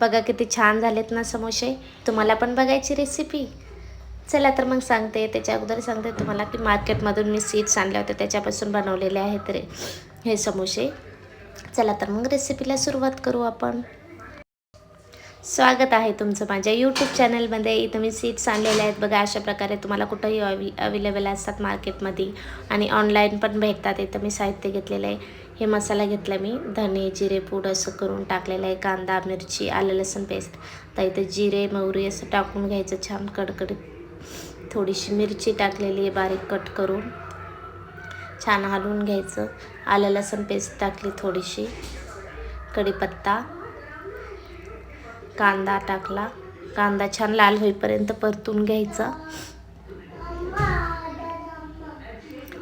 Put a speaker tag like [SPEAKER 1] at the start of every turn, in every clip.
[SPEAKER 1] बघा किती छान झालेत ना समोसे। तुम्हाला पण बघायची रेसिपी? चला तर मग सांगते। त्याच्या अगोदर सांगते तुम्हाला की मार्केटमधून मी सीड्स आणले होते, त्याच्यापासून बनवलेले आहेत हे समोसे। चला तर मग रेसिपीला सुरुवात करू आपण। स्वागत आहे तुमचं माझ्या यूट्यूब चॅनलमध्ये। इथं मी सीड्स आणलेले आहेत बघा, अशा प्रकारे तुम्हाला कुठंही अवेलेबल असतात मार्केटमध्ये आणि ऑनलाईन पण भेटतात। इथं मी साहित्य घेतलेलं आहे। हे मसाला घेतला मी, धने जिरे पूड असं करून टाकलेलं आहे, कांदा मिरची आलं लसूण पेस्ट। तर इथं जिरे मोहरी असं टाकून घ्यायचं छान कडकडीत। थोडीशी मिरची टाकलेली आहे बारीक कट करून, छान हलवून घ्यायचं। आलं लसूण पेस्ट टाकली थोडीशी, कढीपत्ता, कांदा टाकला। कांदा छान लाल होईपर्यंत परतून घ्यायचा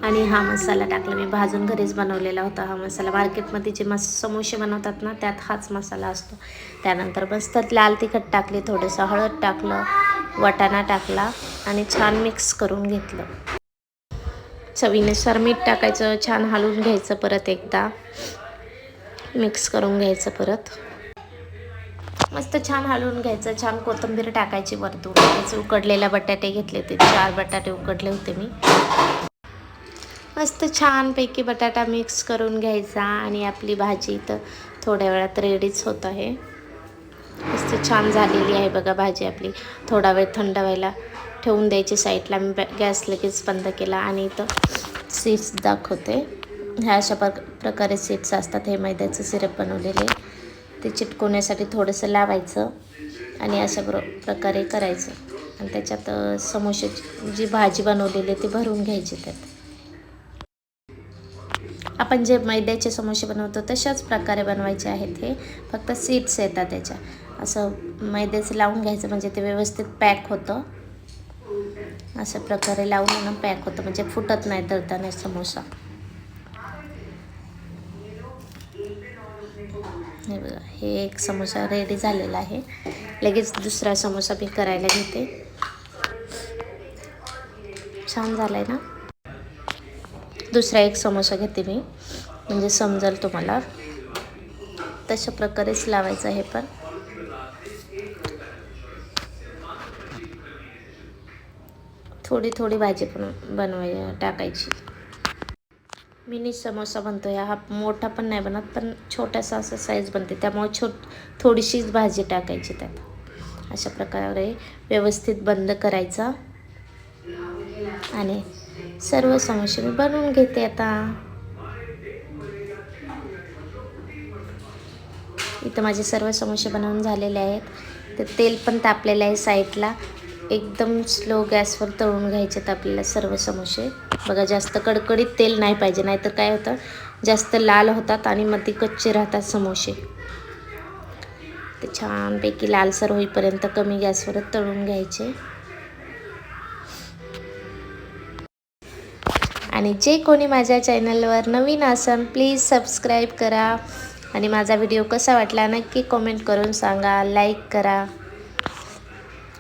[SPEAKER 1] आणि हा मसाला टाकला। मी भाजून घरीच बनवलेला होता हा मसाला। मार्केटमध्ये जे समोसे बनवतात ना त्यात हाच मसाला असतो। त्यानंतर मस्त लाल तिखट टाकली, थोडंसं हळद टाकलं, वाटाणा टाकला आणि छान मिक्स करून घेतलं। चवीनुसार मीठ टाकायचं, छान हलवून घ्यायचं, परत एकदा मिक्स करून घ्यायचं। परत मस्त छान हलवून घ्यायचं। छान कोथिंबीर टाकायची वरतून। त्याचे उकडलेले बटाटे घेतले होते, 4 बटाटे उकडले होते मी। मस्त छानपैकी बटाटा मिक्स करून घ्यायचा आणि आपली भाजी तर थोड्या वेळात रेडीच होत आहे। मस्त छान झालेली आहे बघा भाजी आपली। थोडा वेळ थंड व्हायला ठेवून द्यायची साईडला। मी गॅस लगेच बंद केला आणि इथं सीड्स दाखवते। ह्या अशा प्रकारे सीड्स असतात। हे मैद्याचं सिरप बनवलेले, ते चिटकवण्यासाठी थोडंसं लावायचं आणि अशा प्रकारे करायचं आणि त्याच्यात समोशाची जी भाजी बनवलेली ती भरून घ्यायची त्यात। आपण जे मैद्याचे समोसे बनवतो तशाच प्रकारे बनवायचे आहेत हे, फक्त सीड्स येतात त्याच्या। असं मैद्याचं लावून घ्यायचं म्हणजे ते व्यवस्थित पॅक होतं। अशा प्रकारे लावून ना पॅक होतं, म्हणजे फुटत नाही तळताना समोसा। हे बघा, हे एक समोसा रेडी झालेला आहे। लगेच दुसरा समोसा मी करायला घेते। छान झालाय ना। दुसरा एक समोसा घेते मी, म्हणजे समजेल तुम्हाला। तशा प्रकारेच लावायचं आहे पण। थोडी थोडी भाजी पण टाकायची। मिनी समोसा बनतो हा, मोठा पण नाही बनत, पण छोटासा असा साईज बनते, त्यामुळे थोडीशीच भाजी टाकायची त्यात। अशा प्रकारे व्यवस्थित बंद करायचा आणि सर्व समोसे मी बनवून घेते आता। इथं माझे सर्व समोसे बनवून झालेले आहेत। तर तेल पण तापलेलं आहे साईडला। एकदम स्लो गॅसवर तळून घ्यायचे आपल्याला सर्व समोसे। बघा, जास्त कडकडीत तेल नाही पाहिजे, नाहीतर काय होतं जास्त लाल होतात आणि मग ती कच्चे राहतात समोसे। ते छानपैकी लालसर होईपर्यंत कमी गॅसवर तळून घ्यायचे। आणि जे कोणी माझ्या चॅनलवर नवीन असेल प्लीज सबस्क्राईब करा आणि माझा व्हिडिओ कसा वाटला नक्की कमेंट करून सांगा, लाईक करा।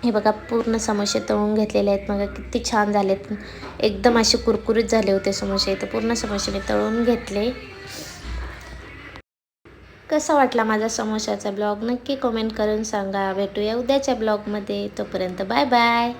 [SPEAKER 1] हे बघा, पूर्ण समोसे तळून घेतलेले आहेत। बघा किती छान झालेत, एकदम असे कुरकुरीत झाले होते समोसे। तर पूर्ण समोसे मी तळून घेतले। कसा वाटला माझा समोसाचा ब्लॉग नक्की कमेंट करून सांगा। भेटूया उद्याच्या ब्लॉगमध्ये, तोपर्यंत बाय बाय।